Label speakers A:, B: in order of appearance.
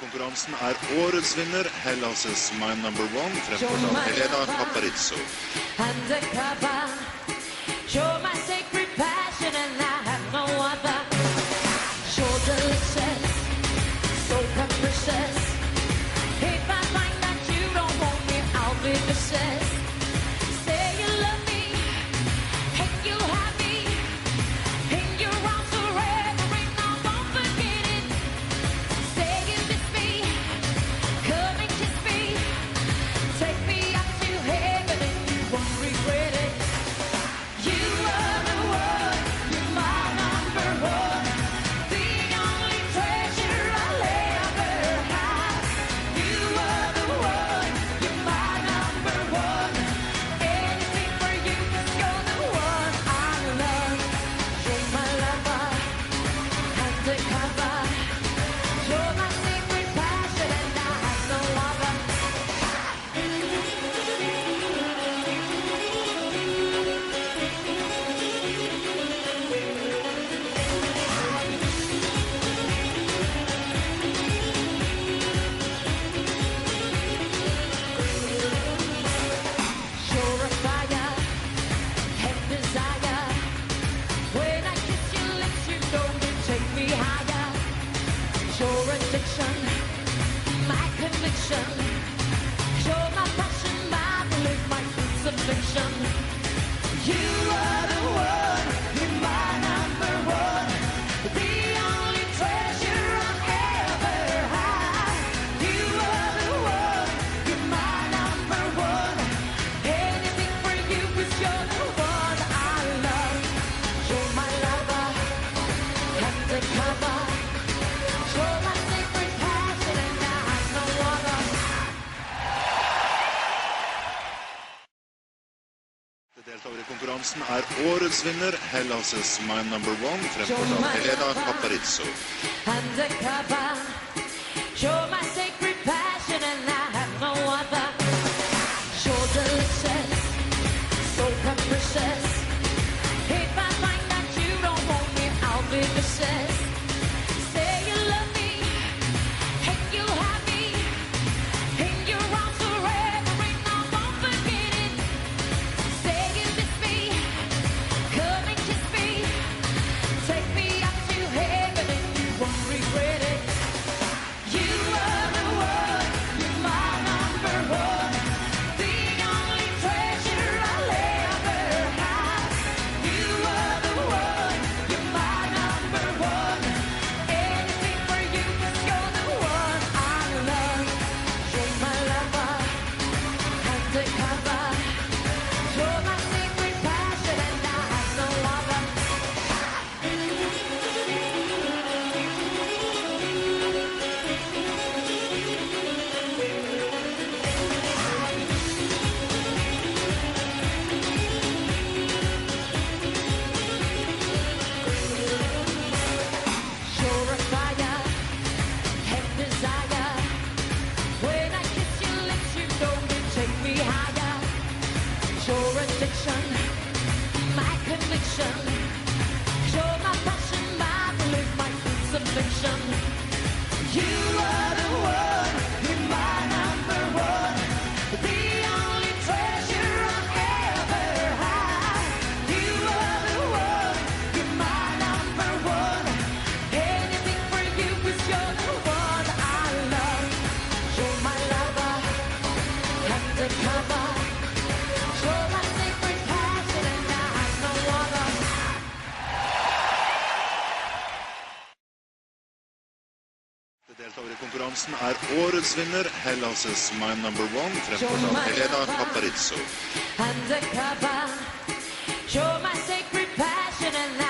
A: Konkurransen årets vinner, Hellas' My Number One, fremført av Helena Paparizou.
B: Show my sacred passion and I have no other. Show delicious, so capricious. If I find that you don't want me, I'll be vicious. Say you love me, and you have me. In your arms forever, and I won't forget it. Say you miss me, come and kiss me. Take me up to heaven and you won't regret it. You are the one, you're my number one. The only treasure I'll ever have. You are the one, you're my number one. Anything for you 'cause you're the one I love. You're my lover, undercover. You're my secret passion and I have no other. You're a fire and desire. When I kiss your lips, you know you take me higher. Your addiction, my conviction. You're my passion, my belief, my crucifixion. You are the one, you're my number one. The only treasure I'll ever have. You are the one, you're my number one. Anything for you 'cause you're the one I love. You're my lover, undercover. You're my secret passion and I have no other.
A: Deltaker i konkurransen årets vinner, Hellas' My Number One, fremført av Helena Paparizou.
B: Undercover. You're my sacred passion and I have no other. You're delicious, so capricious. If I find that you don't want me, I'll be vicious. Say you love me, and you have me. In your arms forever and I won't forget it. Say you miss me, come and kiss me. Take me up to heaven and you won't regret it. You are the one, you're my number one. The only treasure I'll ever have. You are the one, you're my number one. Anything for you 'cause you're the one I love. You're my lover, undercover. You're my secret passion and I have no other. You're a fire and desire. When I kiss your lips, you know you take me higher. Your addiction, my conviction. You're my passion, my belief, my crucifixion. You are the one, you're my number one. The only treasure I'll ever have. You are the one, you're my number one. Anything for you 'cause you're the one I love. You're my lover, undercover. You're my secret passion and I have no other.
A: Deltaker i konkurransen årets vinner, Hellas' My Number One, fremført av Helena Paparizou.
B: Undercover. You're my sacred passion and I